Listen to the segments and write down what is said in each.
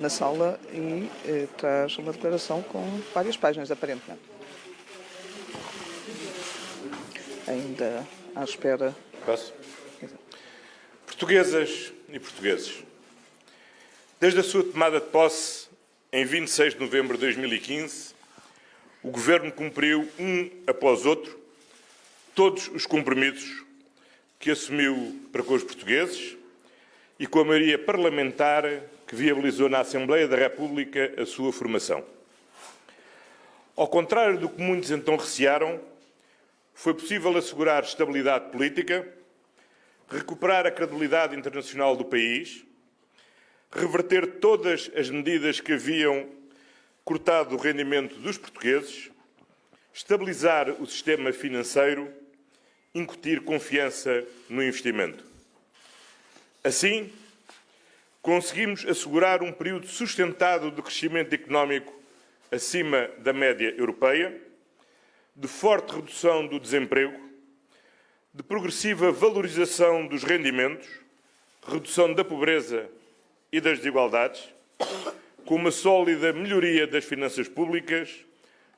na sala e traz uma declaração com várias páginas, aparentemente. Ainda à espera. Posso? Portuguesas e portugueses, desde a sua tomada de posse, em 26 de novembro de 2015, o Governo cumpriu, um após outro, todos os compromissos que assumiu para com os portugueses e com a maioria parlamentar que viabilizou na Assembleia da República a sua formação. Ao contrário do que muitos então recearam, foi possível assegurar estabilidade política, recuperar a credibilidade internacional do país, reverter todas as medidas que haviam cortado o rendimento dos portugueses, estabilizar o sistema financeiro, incutir confiança no investimento. Assim, conseguimos assegurar um período sustentado de crescimento económico acima da média europeia, de forte redução do desemprego, de progressiva valorização dos rendimentos, redução da pobreza e das desigualdades, com uma sólida melhoria das finanças públicas,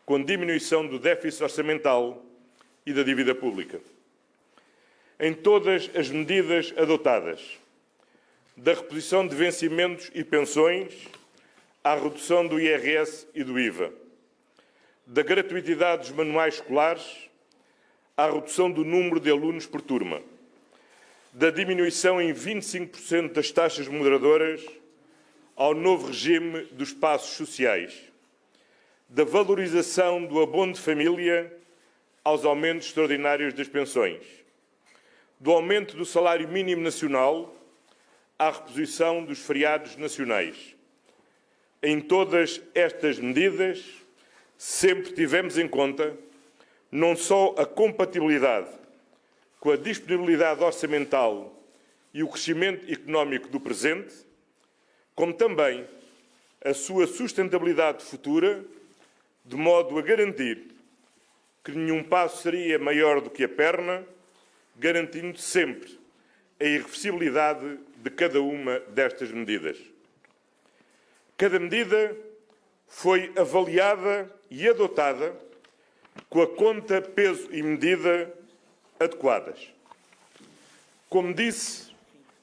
com diminuição do déficit orçamental e da dívida pública. Em todas as medidas adotadas, da reposição de vencimentos e pensões à redução do IRS e do IVA, da gratuitidade dos manuais escolares à redução do número de alunos por turma, da diminuição em 25% das taxas moderadoras ao novo regime dos passos sociais, da valorização do abono de família aos aumentos extraordinários das pensões, do aumento do salário mínimo nacional à reposição dos feriados nacionais. Em todas estas medidas, sempre tivemos em conta não só a compatibilidade com a disponibilidade orçamental e o crescimento económico do presente, como também a sua sustentabilidade futura, de modo a garantir que nenhum passo seria maior do que a perna, garantindo sempre a irreversibilidade de cada uma destas medidas. Cada medida foi avaliada e adotada com a conta, peso e medida adequadas. Como disse,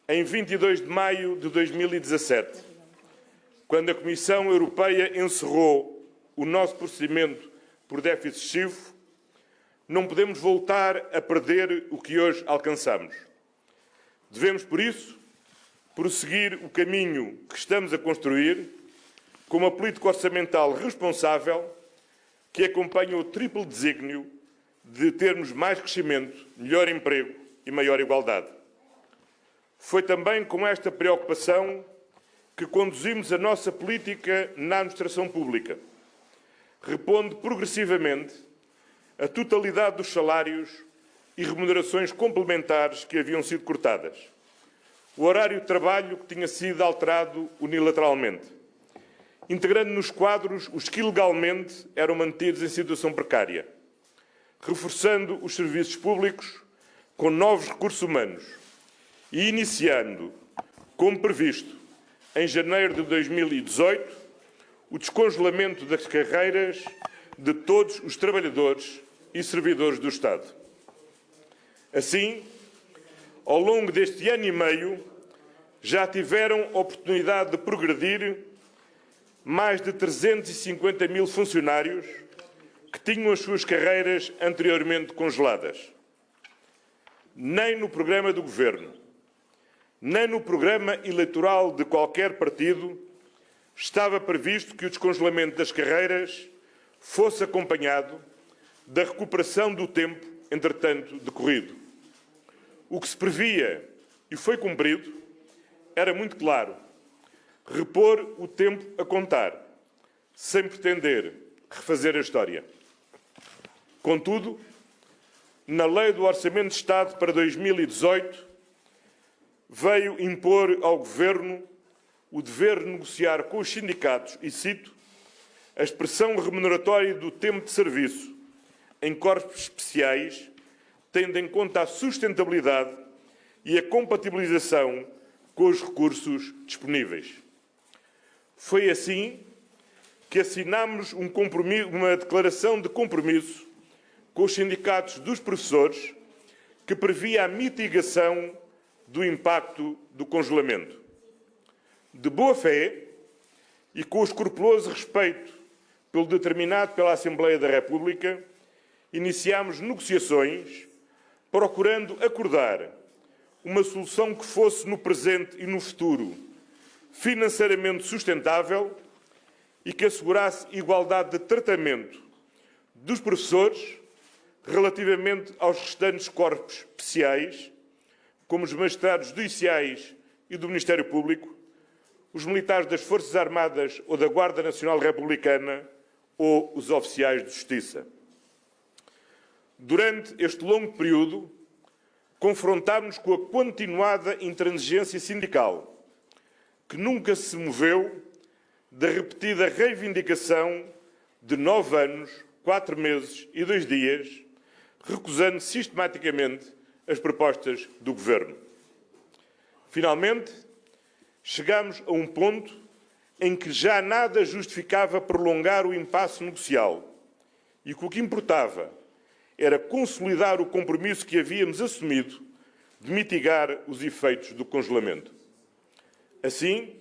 em 22 de maio de 2017, quando a Comissão Europeia encerrou o nosso procedimento por déficit excessivo, não podemos voltar a perder o que hoje alcançamos. Devemos, por isso, prosseguir o caminho que estamos a construir com uma política orçamental responsável que acompanha o triplo desígnio de termos mais crescimento, melhor emprego e maior igualdade. Foi também com esta preocupação que conduzimos a nossa política na administração pública, repondo progressivamente a totalidade dos salários e remunerações complementares que haviam sido cortadas, o horário de trabalho que tinha sido alterado unilateralmente, integrando nos quadros os que ilegalmente eram mantidos em situação precária, reforçando os serviços públicos com novos recursos humanos e iniciando, como previsto, em janeiro de 2018, o descongelamento das carreiras de todos os trabalhadores e servidores do Estado. Assim, ao longo deste ano e meio, já tiveram oportunidade de progredir mais de 350 mil funcionários que tinham as suas carreiras anteriormente congeladas. Nem no programa do Governo, nem no programa eleitoral de qualquer partido estava previsto que o descongelamento das carreiras fosse acompanhado da recuperação do tempo, entretanto, decorrido. O que se previa e foi cumprido era muito claro: repor o tempo a contar, sem pretender refazer a história. Contudo, na Lei do Orçamento de Estado para 2018, veio impor ao Governo o dever de negociar com os sindicatos, e cito, a expressão remuneratória do tempo de serviço em corpos especiais, tendo em conta a sustentabilidade e a compatibilização com os recursos disponíveis. Foi assim que assinámos uma declaração de compromisso com os sindicatos dos professores que previa a mitigação do impacto do congelamento. De boa fé e com o escrupuloso respeito pelo determinado pela Assembleia da República, iniciámos negociações procurando acordar uma solução que fosse no presente e no futuro financeiramente sustentável e que assegurasse igualdade de tratamento dos professores relativamente aos restantes corpos especiais, como os magistrados judiciais e do Ministério Público, os militares das Forças Armadas ou da Guarda Nacional Republicana ou os oficiais de Justiça. Durante este longo período, confrontámos-nos com a continuada intransigência sindical, que nunca se moveu da repetida reivindicação de 9 anos, 4 meses e 2 dias, recusando sistematicamente as propostas do Governo. Finalmente, chegámos a um ponto em que já nada justificava prolongar o impasse negocial e que o que importava era consolidar o compromisso que havíamos assumido de mitigar os efeitos do congelamento. Assim,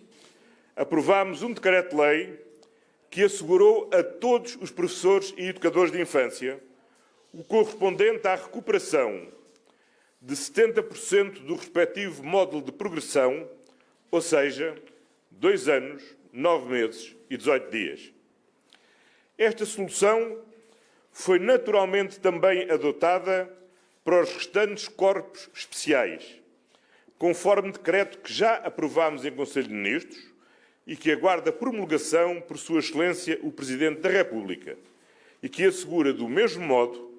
aprovámos um decreto-lei que assegurou a todos os professores e educadores de infância o correspondente à recuperação de 70% do respectivo módulo de progressão, ou seja, 2 anos, 9 meses e 18 dias. Esta solução foi naturalmente também adotada para os restantes corpos especiais, conforme decreto que já aprovámos em Conselho de Ministros e que aguarda promulgação por Sua Excelência o Presidente da República e que assegura, do mesmo modo,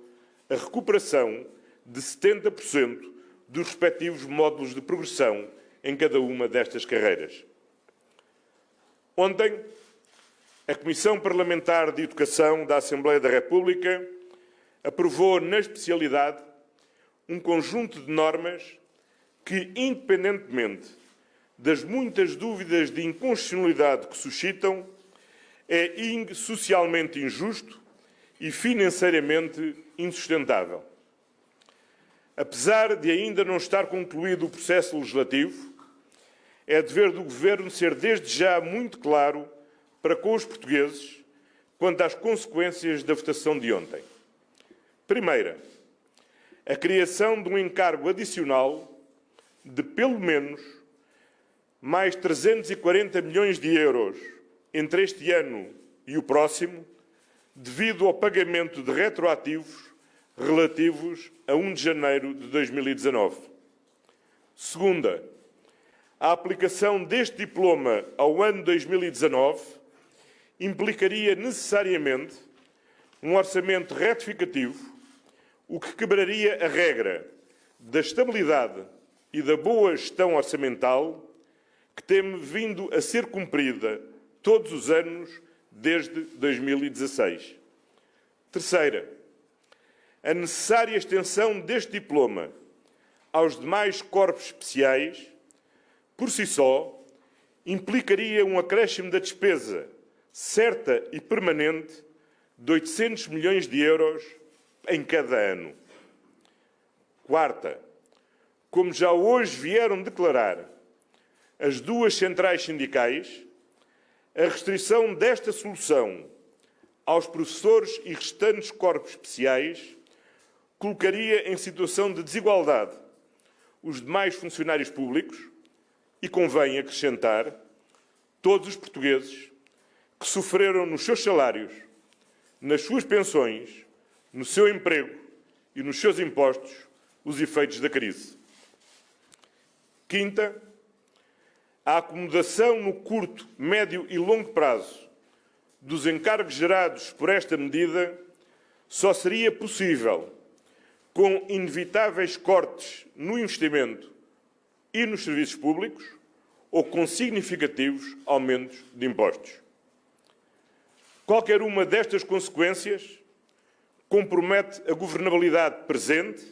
a recuperação de 70% dos respectivos módulos de progressão em cada uma destas carreiras. Ontem, a Comissão Parlamentar de Educação da Assembleia da República aprovou, na especialidade, um conjunto de normas que, independentemente das muitas dúvidas de inconstitucionalidade que suscitam, é socialmente injusto e financeiramente insustentável. Apesar de ainda não estar concluído o processo legislativo, é dever do Governo ser desde já muito claro para com os portugueses quanto às consequências da votação de ontem. Primeira, a criação de um encargo adicional de, pelo menos, mais 340 milhões de euros entre este ano e o próximo, devido ao pagamento de retroativos relativos a 1 de janeiro de 2019. Segunda, a aplicação deste diploma ao ano 2019 implicaria necessariamente um orçamento retificativo, o que quebraria a regra da estabilidade e da boa gestão orçamental que tem vindo a ser cumprida todos os anos desde 2016. Terceira, a necessária extensão deste diploma aos demais corpos especiais, por si só, implicaria um acréscimo da despesa certa e permanente de 800 milhões de euros em cada ano. Quarta, como já hoje vieram declarar as duas centrais sindicais, a restrição desta solução aos professores e restantes corpos especiais colocaria em situação de desigualdade os demais funcionários públicos e, convém acrescentar, todos os portugueses que sofreram nos seus salários, nas suas pensões, no seu emprego e nos seus impostos os efeitos da crise. Quinta, a acomodação no curto, médio e longo prazo dos encargos gerados por esta medida só seria possível com inevitáveis cortes no investimento e nos serviços públicos ou com significativos aumentos de impostos. Qualquer uma destas consequências compromete a governabilidade presente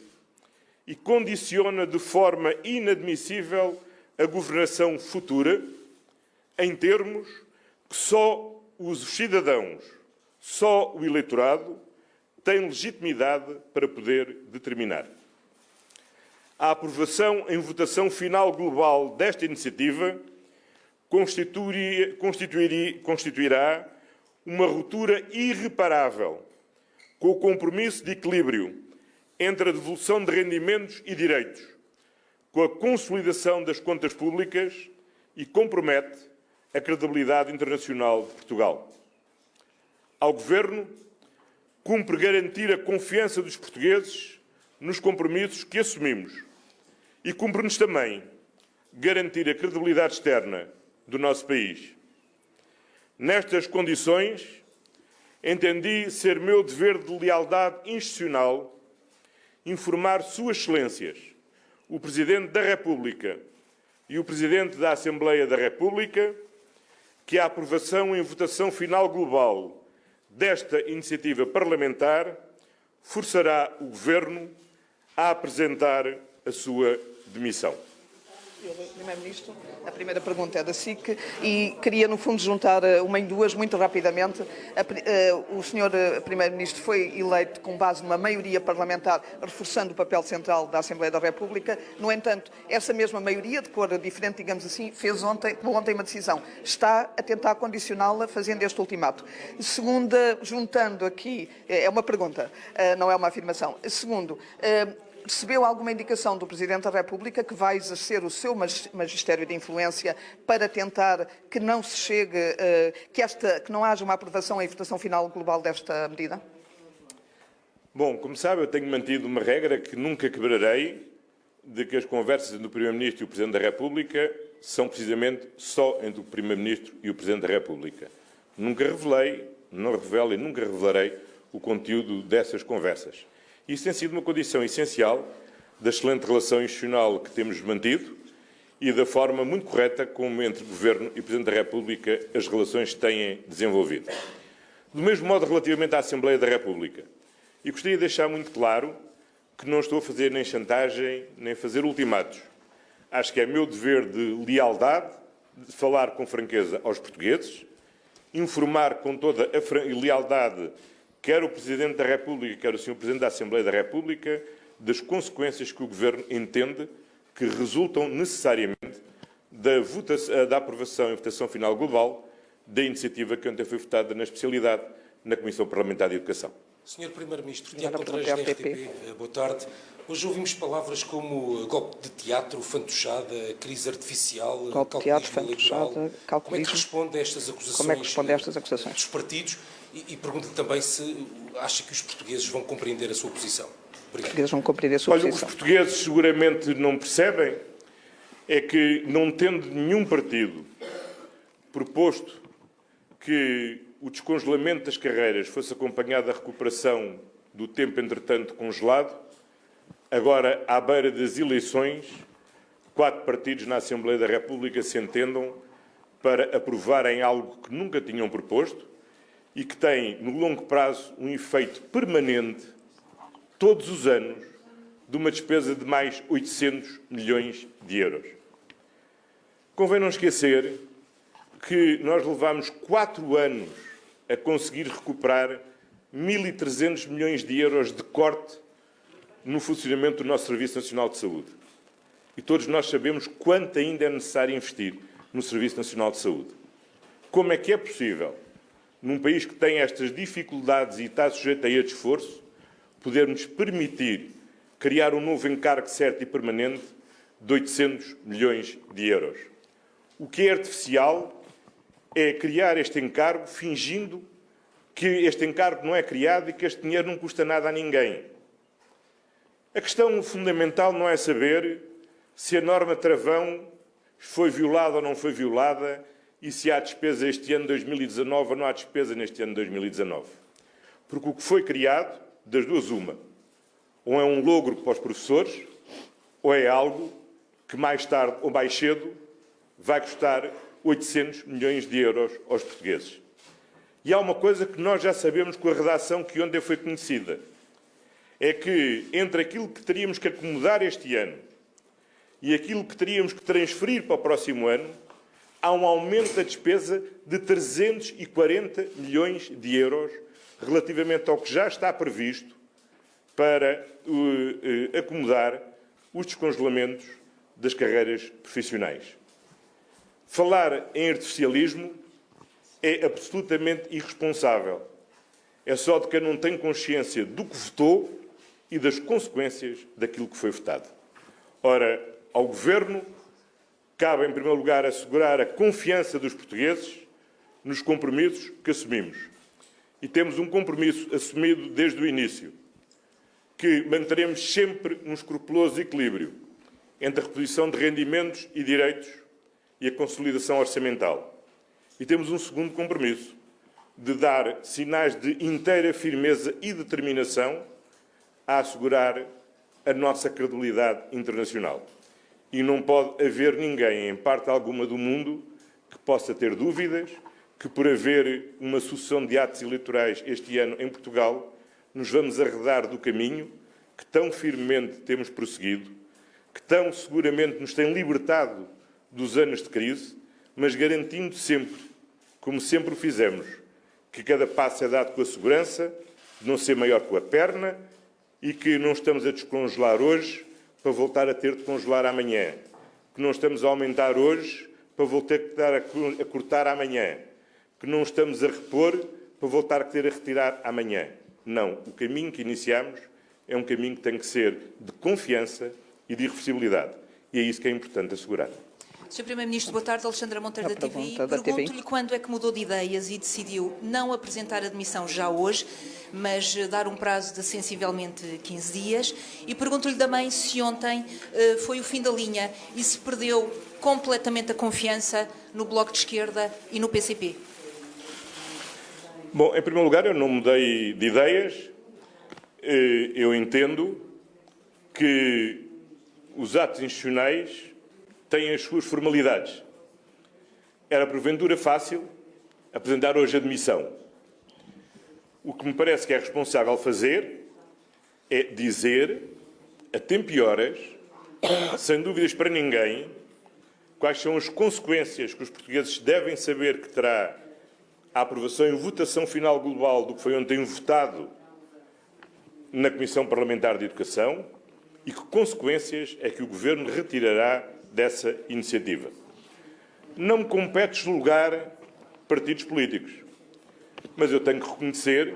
e condiciona de forma inadmissível a governação futura, em termos que só os cidadãos, só o eleitorado, têm legitimidade para poder determinar. A aprovação em votação final global desta iniciativa constituirá uma ruptura irreparável com o compromisso de equilíbrio entre a devolução de rendimentos e direitos, com a consolidação das contas públicas e compromete a credibilidade internacional de Portugal. Ao Governo, cumpre garantir a confiança dos portugueses nos compromissos que assumimos e cumpre-nos também garantir a credibilidade externa do nosso país. Nestas condições, entendi ser meu dever de lealdade institucional informar Suas Excelências, o Presidente da República e o Presidente da Assembleia da República, que a aprovação em votação final global desta iniciativa parlamentar forçará o Governo a apresentar a sua demissão. Sr. Primeiro-Ministro, a primeira pergunta é da SIC e queria, no fundo, juntar uma em duas, muito rapidamente. O Sr. Primeiro-Ministro foi eleito com base numa maioria parlamentar, reforçando o papel central da Assembleia da República. No entanto, essa mesma maioria, de cor diferente, digamos assim, tomou ontem uma decisão. Está a tentar condicioná-la fazendo este ultimato. Segunda, juntando aqui, é uma pergunta, não é uma afirmação. Segundo, recebeu alguma indicação do Presidente da República que vai exercer o seu magistério de influência para tentar que não se chegue, que não haja uma aprovação em votação final global desta medida? Bom, como sabe, eu tenho mantido uma regra que nunca quebrarei, de que as conversas entre o Primeiro-Ministro e o Presidente da República são precisamente só entre o Primeiro-Ministro e o Presidente da República. Nunca revelei, não revelo e nunca revelarei o conteúdo dessas conversas. Isso tem sido uma condição essencial da excelente relação institucional que temos mantido e da forma muito correta como entre Governo e Presidente da República as relações se têm desenvolvido. Do mesmo modo, relativamente à Assembleia da República, e gostaria de deixar muito claro que não estou a fazer nem chantagem, nem fazer ultimatos. Acho que é meu dever de lealdade, de falar com franqueza aos portugueses, informar com toda a lealdade quer o Presidente da República, quer o Sr. Presidente da Assembleia da República, das consequências que o Governo entende que resultam necessariamente da aprovação em votação final global da iniciativa que ontem foi votada na especialidade na Comissão Parlamentar de Educação. Sr. Primeiro-Ministro, Tiago Calteiros, da RTP, boa tarde. Hoje ouvimos palavras como golpe de teatro, fantochada, crise artificial, golpe de teatro, fantochada, calculismo. Como é que responde a estas acusações, dos partidos? E pergunto-lhe também se acha que os portugueses vão compreender a sua posição. Obrigado. Os portugueses vão compreender a sua posição. Os portugueses seguramente não percebem é que, não tendo nenhum partido proposto que o descongelamento das carreiras fosse acompanhado da recuperação do tempo, entretanto, congelado, agora, à beira das eleições, 4 partidos na Assembleia da República se entendam para aprovarem algo que nunca tinham proposto e que tem, no longo prazo, um efeito permanente, todos os anos, de uma despesa de mais 800 milhões de euros. Convém não esquecer que nós levámos 4 anos a conseguir recuperar 1.300 milhões de euros de corte no funcionamento do nosso Serviço Nacional de Saúde. E todos nós sabemos quanto ainda é necessário investir no Serviço Nacional de Saúde. Como é que é possível, num país que tem estas dificuldades e está sujeito a este esforço, podermos permitir criar um novo encargo certo e permanente de 800 milhões de euros? O que é artificial é criar este encargo fingindo que este encargo não é criado e que este dinheiro não custa nada a ninguém. A questão fundamental não é saber se a norma travão foi violada ou não foi violada e se há despesa este ano 2019 ou não há despesa neste ano 2019. Porque o que foi criado, das duas uma, ou é um logro para os professores, ou é algo que mais tarde ou mais cedo vai custar 800 milhões de euros aos portugueses. E há uma coisa que nós já sabemos com a redação que ontem foi conhecida. É que entre aquilo que teríamos que acomodar este ano e aquilo que teríamos que transferir para o próximo ano, há um aumento da despesa de 340 milhões de euros relativamente ao que já está previsto para acomodar os descongelamentos das carreiras profissionais. Falar em artificialismo é absolutamente irresponsável. É só de quem não tem consciência do que votou e das consequências daquilo que foi votado. Ora, ao Governo cabe, em primeiro lugar, assegurar a confiança dos portugueses nos compromissos que assumimos. E temos um compromisso assumido desde o início, que manteremos sempre um escrupuloso equilíbrio entre a reposição de rendimentos e direitos e a consolidação orçamental. E temos um segundo compromisso, de dar sinais de inteira firmeza e determinação a assegurar a nossa credibilidade internacional. E não pode haver ninguém, em parte alguma do mundo, que possa ter dúvidas que, por haver uma sucessão de atos eleitorais este ano em Portugal, nos vamos arredar do caminho que tão firmemente temos prosseguido, que tão seguramente nos tem libertado dos anos de crise, mas garantindo sempre, como sempre o fizemos, que cada passo é dado com a segurança de não ser maior que a perna e que não estamos a descongelar hoje para voltar a ter de congelar amanhã, que não estamos a aumentar hoje para voltar a cortar amanhã, que não estamos a repor para voltar a ter a retirar amanhã. Não, o caminho que iniciamos é um caminho que tem que ser de confiança e de irreversibilidade. E é isso que é importante assegurar. Sr. Primeiro-Ministro, boa tarde. Alexandra Monteiro da TVI. Pergunto-lhe quando é que mudou de ideias e decidiu não apresentar a demissão já hoje, mas dar um prazo de sensivelmente 15 dias. E pergunto-lhe também se ontem foi o fim da linha e se perdeu completamente a confiança no Bloco de Esquerda e no PCP. Bom, em primeiro lugar, eu não mudei de ideias. Eu entendo que os atos institucionais têm as suas formalidades. Era porventura fácil apresentar hoje a demissão. O que me parece que é responsável fazer é dizer, a tempo e horas, sem dúvidas para ninguém, quais são as consequências que os portugueses devem saber que terá a aprovação e votação final global do que foi ontem votado na Comissão Parlamentar de Educação e que consequências é que o Governo retirará dessa iniciativa. Não me compete julgar partidos políticos, mas eu tenho que reconhecer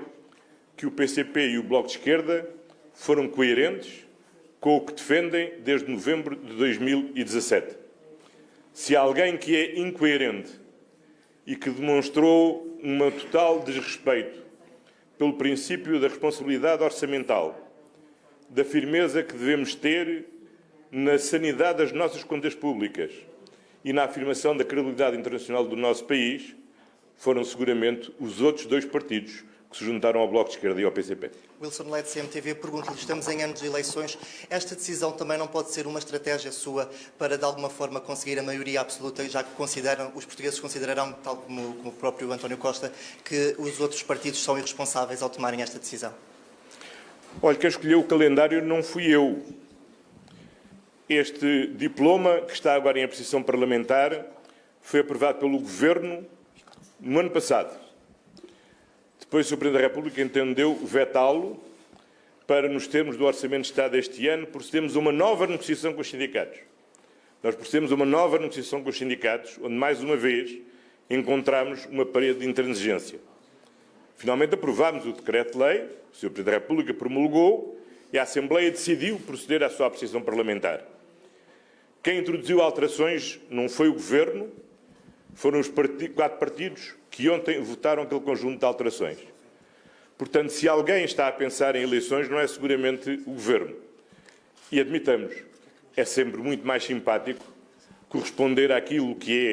que o PCP e o Bloco de Esquerda foram coerentes com o que defendem desde novembro de 2017. Se há alguém que é incoerente e que demonstrou um total desrespeito pelo princípio da responsabilidade orçamental, da firmeza que devemos ter na sanidade das nossas contas públicas e na afirmação da credibilidade internacional do nosso país, foram seguramente os outros dois partidos que se juntaram ao Bloco de Esquerda e ao PCP. Wilson Leite, CMTV, pergunto-lhe, estamos em anos de eleições, esta decisão também não pode ser uma estratégia sua para, de alguma forma, conseguir a maioria absoluta, já que os portugueses considerarão, tal como o próprio António Costa, que os outros partidos são irresponsáveis ao tomarem esta decisão? Olha, quem escolheu o calendário não fui eu. Este diploma, que está agora em apreciação parlamentar, foi aprovado pelo Governo no ano passado. Depois o Sr. Presidente da República entendeu vetá-lo para, nos termos do Orçamento de Estado deste ano, procedemos a uma nova negociação com os sindicatos. Nós procedemos a uma nova negociação com os sindicatos, onde, mais uma vez, encontramos uma parede de intransigência. Finalmente aprovámos o decreto-lei, o Sr. Presidente da República promulgou e a Assembleia decidiu proceder à sua apreciação parlamentar. Quem introduziu alterações não foi o Governo, foram os 4 partidos que ontem votaram aquele conjunto de alterações. Portanto, se alguém está a pensar em eleições, não é seguramente o Governo. E admitamos, é sempre muito mais simpático corresponder àquilo que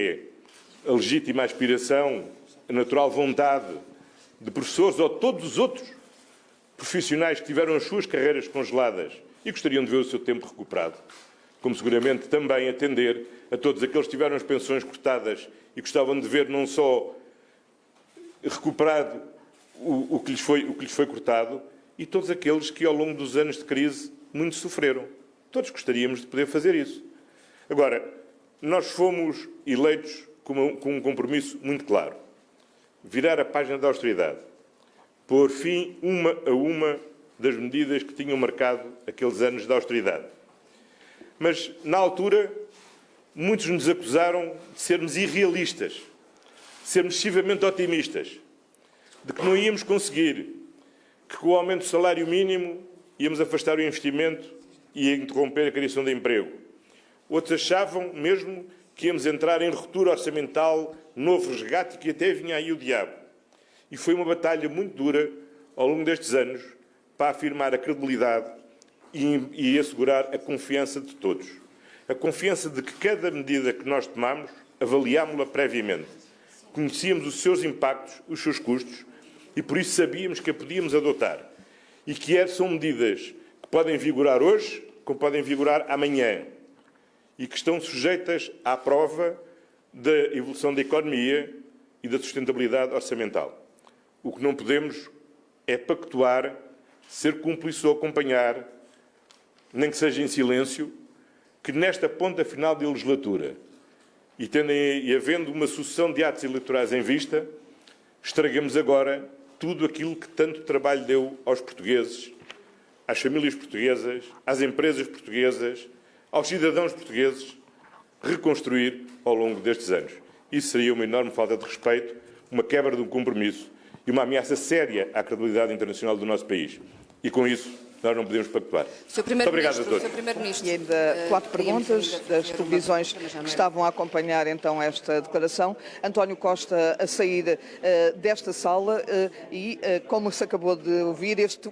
é a legítima aspiração, a natural vontade de professores ou de todos os outros profissionais que tiveram as suas carreiras congeladas e gostariam de ver o seu tempo recuperado, como seguramente também atender a todos aqueles que tiveram as pensões cortadas e gostavam de ver não só recuperado o que lhes foi cortado, e todos aqueles que ao longo dos anos de crise muito sofreram. Todos gostaríamos de poder fazer isso. Agora, nós fomos eleitos com um compromisso muito claro. Virar a página da austeridade. Pôr fim, uma a uma, das medidas que tinham marcado aqueles anos de austeridade. Mas, na altura, muitos nos acusaram de sermos irrealistas, de sermos excessivamente otimistas, de que não íamos conseguir, que com o aumento do salário mínimo íamos afastar o investimento e interromper a criação de emprego. Outros achavam mesmo que íamos entrar em ruptura orçamental, novo resgate, que até vinha aí o diabo. E foi uma batalha muito dura, ao longo destes anos, para afirmar a credibilidade e assegurar a confiança de todos. A confiança de que cada medida que nós tomamos, avaliámos-la previamente. Conhecíamos os seus impactos, os seus custos, e por isso sabíamos que a podíamos adotar. E que são medidas que podem vigorar hoje, como podem vigorar amanhã, e que estão sujeitas à prova da evolução da economia e da sustentabilidade orçamental. O que não podemos é pactuar, ser cúmplice ou acompanhar, nem que seja em silêncio, que nesta ponta final de legislatura, e havendo uma sucessão de atos eleitorais em vista, estragamos agora tudo aquilo que tanto trabalho deu aos portugueses, às famílias portuguesas, às empresas portuguesas, aos cidadãos portugueses, reconstruir ao longo destes anos. Isso seria uma enorme falta de respeito, uma quebra de um compromisso e uma ameaça séria à credibilidade internacional do nosso país. E com isso, nós não podemos pactuar. Muito obrigado a todos. E ainda 4 perguntas das televisões que estavam a acompanhar então esta declaração. António Costa a sair desta sala e, como se acabou de ouvir, este